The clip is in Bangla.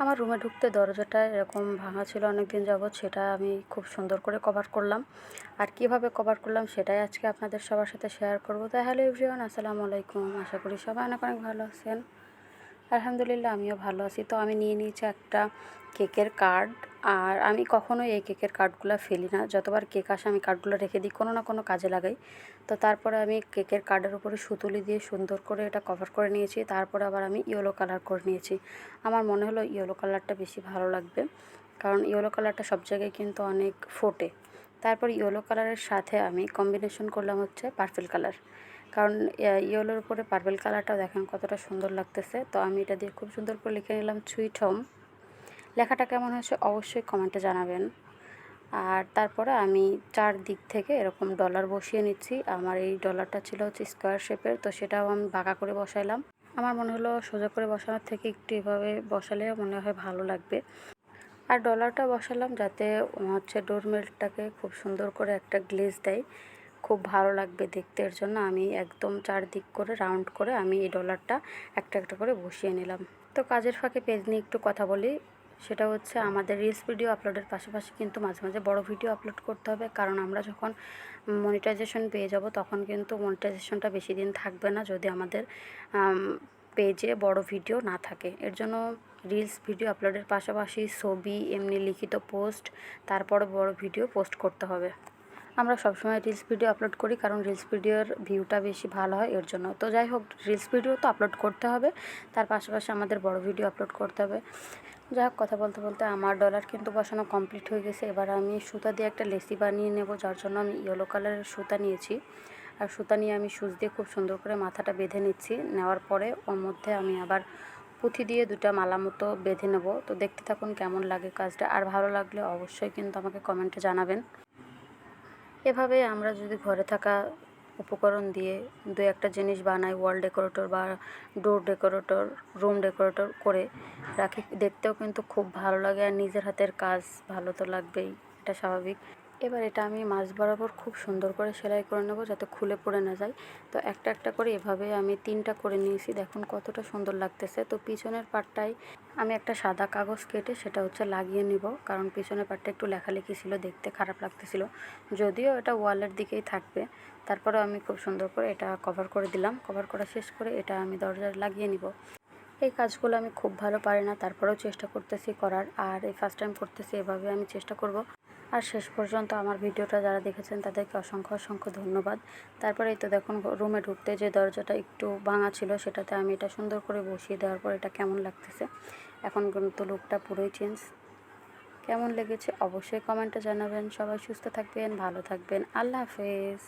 আমার রুমে ঢুকতে দরজাটা এরকম ভাঙা ছিল অনেক দিন যাবৎ, সেটা আমি খুব সুন্দর করে কভার করলাম। আর কিভাবে কভার করলাম সেটাই আজকে আপনাদের সবার সাথে শেয়ার করব। তাই হ্যালো এভরিওয়ান, আসসালামু আলাইকুম। আশা করি সবাই অনেক অনেক ভালো আছেন। আলহামদুলিল্লাহ আমিও ভালো আছি। তো আমি নিয়ে নিয়েছি একটা কেকের কার্ড। আর আমি কখনোই এই কেকের কার্ডগুলো ফেলি না, যতবার কেক আসে আমি কার্ডগুলো রেখে দিই, কোনো না কোনো কাজে লাগাই। তো তারপরে আমি কেকের কার্ডের উপরে সুতুলি দিয়ে সুন্দর করে এটা কভার করে নিয়েছি। তারপরে আবার আমি ইয়েলো কালার করে নিয়েছি। আমার মনে হলো ইয়েলো কালারটা বেশি ভালো লাগবে, কারণ ইয়েলো কালারটা সব জায়গায় কিন্তু অনেক ফোটে। তারপর ইয়েলো কালারের সাথে আমি কম্বিনেশন করলাম হচ্ছে পার্পল কালার, কারণ ইয়েলোর উপরে পার্পল কালারটাও দেখেন কতটা সুন্দর লাগতেছে। তো আমি এটা দিয়ে খুব সুন্দর করে লিখে নিলাম সুইট হোম। লেখাটা কেমন হয়েছে অবশ্যই কমেন্টে জানাবেন। আর তারপরে আমি চারদিক থেকে এরকম ডলার বসিয়ে নিচ্ছি। আমার এই ডলারটা ছিল হচ্ছে স্কোয়ার শেপের, তো সেটাও আমি বাঁকা করে বসাইলাম। আমার মনে হলো সোজা করে বসানোর থেকে একটু এভাবে বসালে মনে হয় ভালো লাগবে। আর ডলারটা বসালাম যাতে হচ্ছে ডোরমেটটাকে খুব সুন্দর করে একটা গ্লেজ দেয়, খুব ভালো লাগবে দেখতে। এর জন্য আমি একদম চারদিক করে রাউন্ড করে আমি এই ডলারটা একটা একটা করে বসিয়ে নিলাম। তো কাজের ফাঁকে পেজ নিয়ে একটু কথা বলি। সেটা হচ্ছে আমাদের রিলস ভিডিও আপলোডের পাশাপাশি কিন্তু মাঝে মাঝে বড় ভিডিও আপলোড করতে হবে, কারণ আমরা যখন মনিটাইজেশন পেয়ে যাব তখন কিন্তু মনিটাইজেশনটা বেশি দিন থাকবে না যদি আমাদের পেজে বড় ভিডিও না থাকে। এর জন্য রিলস ভিডিও আপলোডের পাশাপাশি ছবি, এমনি লিখিত পোস্ট, তারপরে বড় ভিডিও পোস্ট করতে হবে। আমরা সবসময় রিলস ভিডিও আপলোড করি কারণ রিলস ভিডিওর ভিউটা বেশি ভালো হয় এর জন্য। তো যাই হোক, রিলস ভিডিও তো আপলোড করতে হবে, তার পাশাপাশি আমাদের বড় ভিডিও আপলোড করতে হবে। যাই হোক, কথা বলতে বলতে আমার ডলার কিন্তু বসানো কমপ্লিট হয়ে গেছে। এবার আমি সুতা দিয়ে একটা লেসি বানিয়ে নেব, যার জন্য আমি ইয়েলো কালারের সুতা নিয়েছি। আর সুতা নিয়ে আমি সুচ দিয়ে খুব সুন্দর করে মাথাটা বেঁধে নিচ্ছি। নেওয়ার পরে ওর মধ্যে আমি আবার পুঁথি দিয়ে দুটা মালা মতো বেঁধে নেব। তো দেখতে থাকুন কেমন লাগে কাজটা, আর ভালো লাগলে অবশ্যই কিন্তু আমাকে কমেন্টে জানাবেন। এভাবে আমরা যদি ঘরে থাকা উপকরণ দিয়ে দু একটা জিনিস বানাই, ওয়াল ডেকোরেটর বা ডোর ডেকোরেটর, রুম ডেকোরেটর করে রাখি, দেখতেও কিন্তু খুব ভালো লাগে। আর নিজের হাতের কাজ ভালো তো লাগবেই, এটা স্বাভাবিক। এবার এটা আমি মাঝ বরাবর খুব সুন্দর করে সেলাই করে নেব যাতে খুলে পড়ে না যায়। তো একটা একটা করে এভাবে আমি 3টা করে নিয়েছি, দেখুন কতটা সুন্দর লাগতেছে। তো পিছনের পাটটায় আমি একটা সাদা কাগজ কেটে সেটা হচ্ছে লাগিয়ে নিব, কারণ পিছনের পাটটা একটু লেখালেখি ছিল, দেখতে খারাপ লাগতেছিল, যদিও এটা ওয়ালের দিকেই থাকবে। তারপরেও আমি খুব সুন্দর করে এটা কভার করে দিলাম। কভার করা শেষ করে এটা আমি দরজায় লাগিয়ে নিব। এই কাজগুলো আমি খুব ভালো পারি না, তারপরেও চেষ্টা করতেছি করার। আর এই ফার্স্ট টাইম করতেছি, এভাবে আমি চেষ্টা করব। আর শেষ পর্যন্ত আমার ভিডিওটা যারা দেখেছেন তাদেরকে অসংখ্য অসংখ্য ধন্যবাদ। তারপরে এই তো দেখুন, রুমে ঢুকতে যে দরজাটা একটু ভাঙা ছিল সেটাতে আমি এটা সুন্দর করে বসিয়ে দেওয়ার পর এটা কেমন লাগতেছে। এখন কিন্তু লুকটা পুরোই চেঞ্জ। কেমন লেগেছে অবশ্যই কমেন্টে জানাবেন। সবাই সুস্থ থাকবেন, ভালো থাকবেন। আল্লাহ হাফেজ।